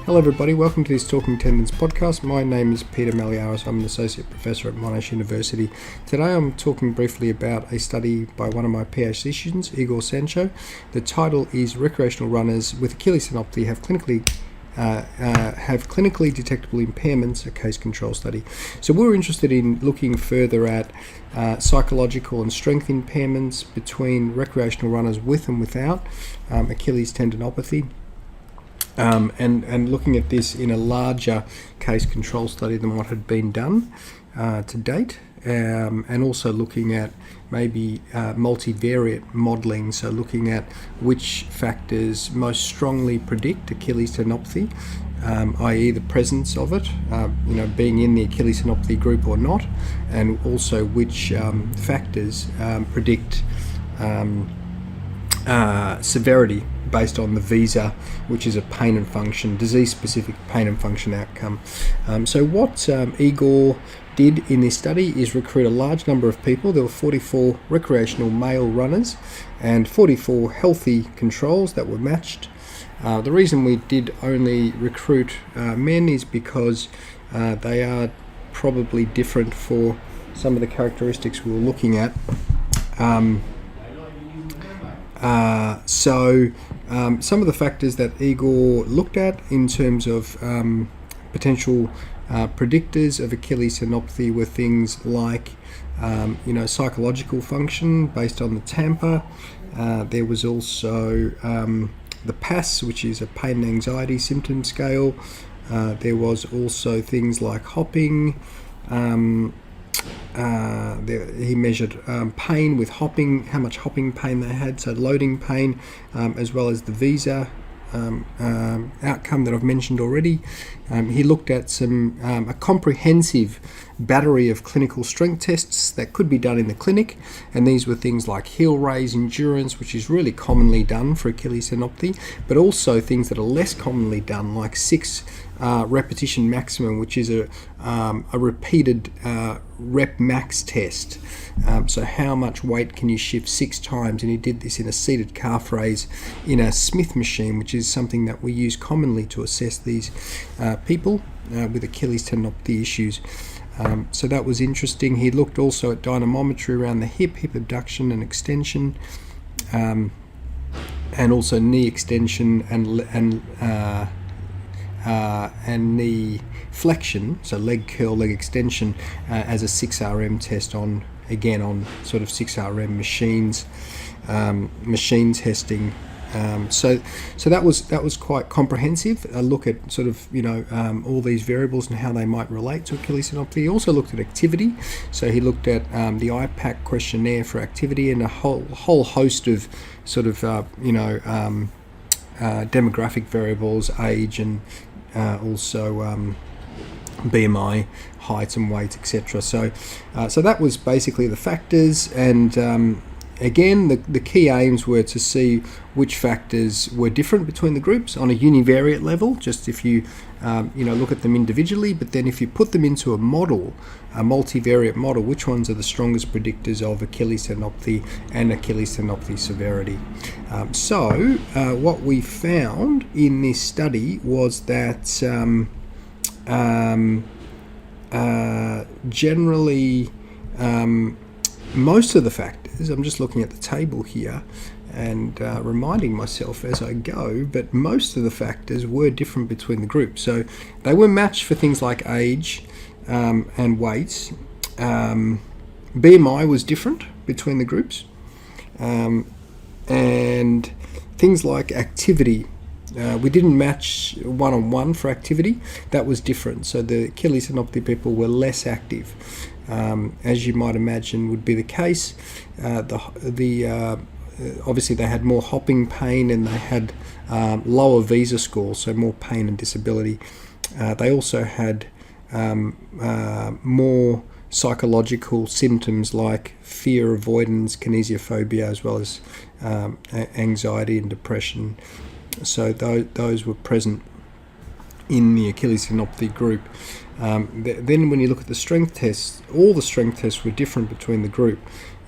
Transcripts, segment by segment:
Hello everybody, welcome to this Talking Tendons podcast. My name is Peter Malliaras. I'm an Associate Professor at Monash University. Today I'm talking briefly about a study by one of my PhD students, Igor Sancho. The title is Recreational Runners with Achilles tendinopathy have clinically detectable impairments, a case control study. So we're interested in looking further at psychological and strength impairments between recreational runners with and without Achilles tendinopathy. And looking at this in a larger case control study than what had been done to date, and also looking at maybe multivariate modelling, so looking at which factors most strongly predict Achilles tendinopathy, i.e. the presence of it, being in the Achilles tendinopathy group or not, and also which factors predict severity based on the visa, which is a pain and function, disease-specific pain and function outcome. So what Igor did in this study is recruit a large number of people. There were 44 recreational male runners and 44 healthy controls that were matched. The reason we did only recruit men is because they are probably different for some of the characteristics we were looking at. Some of the factors that Igor looked at in terms of potential predictors of Achilles tendinopathy were things like, psychological function based on the Tampa. There was also the PAS, which is a pain and anxiety symptom scale. There was also things like hopping. He measured pain with hopping, how much hopping pain they had, so loading pain, as well as the visa outcome that I've mentioned already. He looked at a comprehensive battery of clinical strength tests that could be done in the clinic, and these were things like heel raise endurance, which is really commonly done for Achilles tendinopathy, but also things that are less commonly done, like 6 repetition maximum, which is a repeated rep max test. So how much weight can you shift 6 times? And he did this in a seated calf raise in a Smith machine, which is something that we use commonly to assess these people with Achilles tendinopathy issues. So that was interesting. He looked also at dynamometry around the hip abduction and extension, and also knee extension and knee flexion, so leg curl, leg extension, as a 6RM test on sort of 6RM machines, machine testing. So that was quite comprehensive. A look at sort of all these variables and how they might relate to Achilles tendinopathy. He also looked at activity. So he looked at the IPAC questionnaire for activity and a whole host of sort of demographic variables, age, and also BMI, height and weight, etc. So that was basically the factors, and again, the key aims were to see which factors were different between the groups on a univariate level, just if you look at them individually, but then if you put them into a model, a multivariate model, which ones are the strongest predictors of Achilles tendinopathy and Achilles tendinopathy severity. What we found in this study was that generally most of the factors, I'm just looking at the table here and reminding myself as I go, but most of the factors were different between the groups. So they were matched for things like age and weight. BMI was different between the groups. And things like activity. We didn't match one-on-one for activity. That was different. So the Achilles tendinopathy people were less active, as you might imagine would be the case. Obviously they had more hopping pain and they had lower visa scores, so more pain and disability. They also had more psychological symptoms like fear, avoidance, kinesiophobia, as well as anxiety and depression. So those were present in the Achilles tendinopathy group. Then when you look at the strength tests, all the strength tests were different between the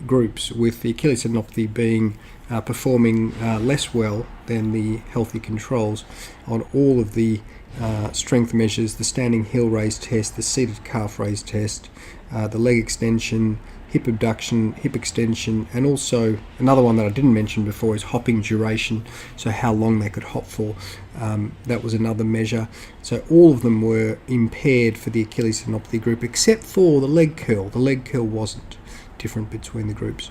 groups, with the Achilles tendinopathy being performing less well than the healthy controls on all of the strength measures: the standing heel raise test, the seated calf raise test, the leg extension, hip abduction, hip extension, and also another one that I didn't mention before is hopping duration, so how long they could hop for. That was another measure. So all of them were impaired for the Achilles tendinopathy group, except for the leg curl. The leg curl wasn't different between the groups.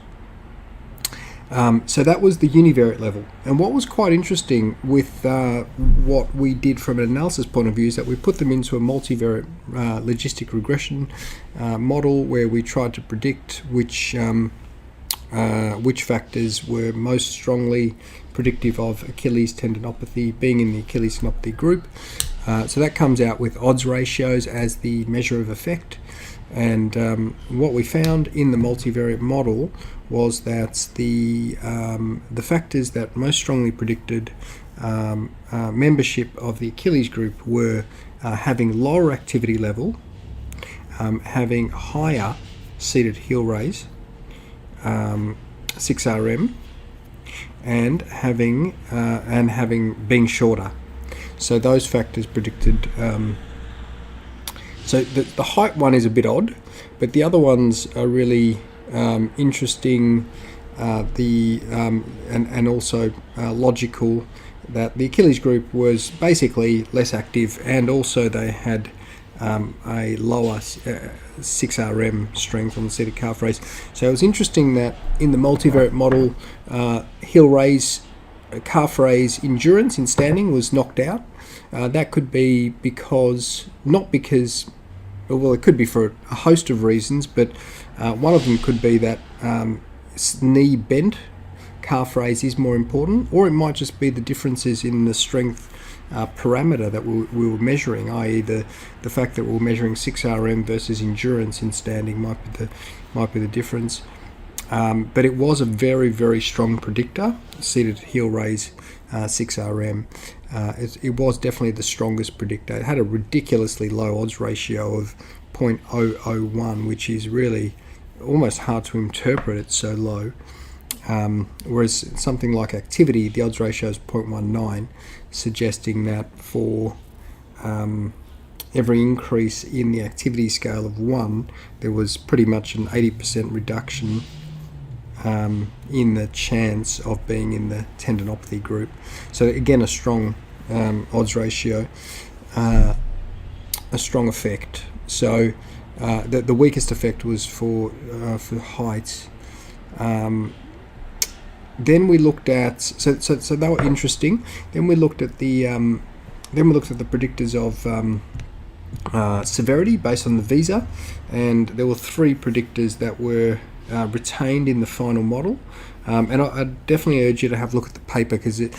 So that was the univariate level. And what was quite interesting with what we did from an analysis point of view is that we put them into a multivariate logistic regression model where we tried to predict which factors were most strongly predictive of Achilles tendinopathy, being in the Achilles tendinopathy group. So that comes out with odds ratios as the measure of effect. And what we found in the multivariate model was that the factors that most strongly predicted membership of the Achilles group were having lower activity level, having higher seated heel raise, 6RM, and having being shorter. So those factors predicted. So the height one is a bit odd, but the other ones are really interesting. And also logical. That the Achilles group was basically less active, and also they had a lower 6RM strength on the seated calf raise. So it was interesting that in the multivariate model, heel raise, calf raise endurance in standing was knocked out. That could be well, it could be for a host of reasons, but one of them could be that knee bent calf raise is more important, or it might just be the differences in the strength parameter that we were measuring, i.e. the fact that we were measuring 6RM versus endurance in standing might be the difference. But it was a very, very strong predictor, seated heel raise 6RM. It was definitely the strongest predictor. It had a ridiculously low odds ratio of 0.001, which is really almost hard to interpret. It's so low. Whereas something like activity, the odds ratio is 0.19, suggesting that for every increase in the activity scale of 1, there was pretty much an 80% reduction in the chance of being in the tendinopathy group. So again, a strong odds ratio, a strong effect. So the weakest effect was for height. Then we looked at so they were interesting. Then we looked at the predictors of severity based on the visa, and there were 3 predictors that were retained in the final model. And I definitely urge you to have a look at the paper, because it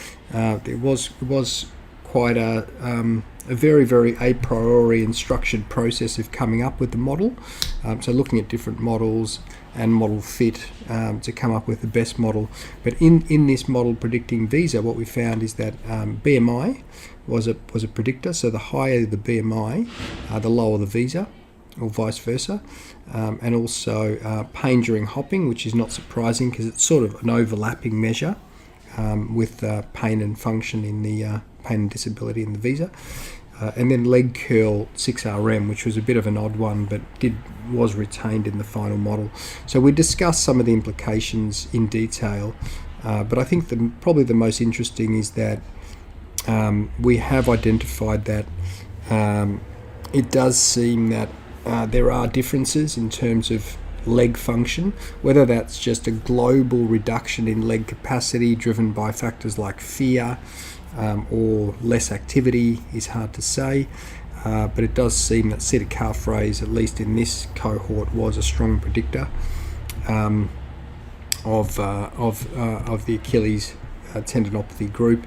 was quite a very, very a priori and structured process of coming up with the model. So looking at different models and model fit to come up with the best model. But in this model predicting visa, what we found is that BMI was a predictor. So the higher the BMI, the lower the visa, or vice versa. And also pain during hopping, which is not surprising because it's sort of an overlapping measure with pain and function in the pain and disability in the visa. And then leg curl 6RM, which was a bit of an odd one, but was retained in the final model. So we discussed some of the implications in detail, but I think probably the most interesting is that we have identified that it does seem that there are differences in terms of leg function, whether that's just a global reduction in leg capacity driven by factors like fear or less activity is hard to say, but it does seem that seated calf raise, at least in this cohort, was a strong predictor of the Achilles tendinopathy group.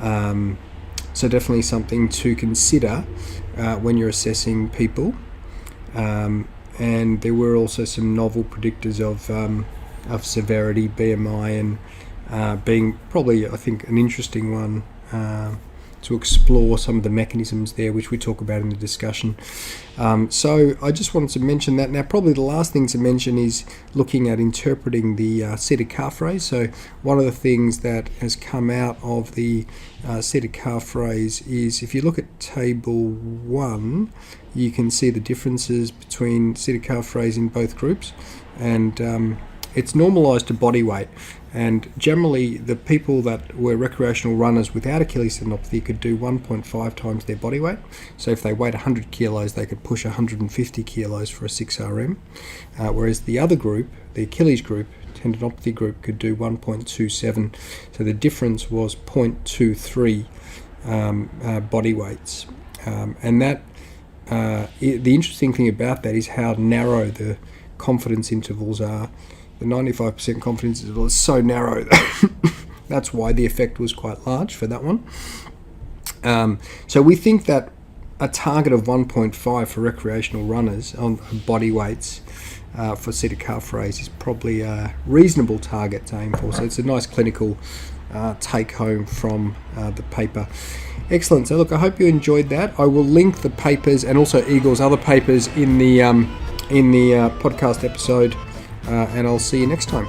So definitely something to consider when you're assessing people. And there were also some novel predictors of severity, BMI, and being probably, I think, an interesting one to explore some of the mechanisms there, which we talk about in the discussion. So I just wanted to mention that. Now, probably the last thing to mention is looking at interpreting the seated calf raise. So one of the things that has come out of the seated calf raise is, if you look at table 1, you can see the differences between seated calf raise in both groups, and it's normalized to body weight. And generally, the people that were recreational runners without Achilles tendinopathy could do 1.5 times their body weight. So if they weighed 100 kilos, they could push 150 kilos for a 6RM. Whereas the other group, the Achilles group, tendinopathy group, could do 1.27. So the difference was 0.23 body weights. And that the interesting thing about that is how narrow the confidence intervals are. The 95% confidence interval is so narrow that that's why the effect was quite large for that one. So we think that a target of 1.5 for recreational runners on body weights for seated calf raise is probably a reasonable target to aim for. So it's a nice clinical take home from the paper. Excellent. So look, I hope you enjoyed that. I will link the papers and also Igor's other papers in the podcast episode. And I'll see you next time.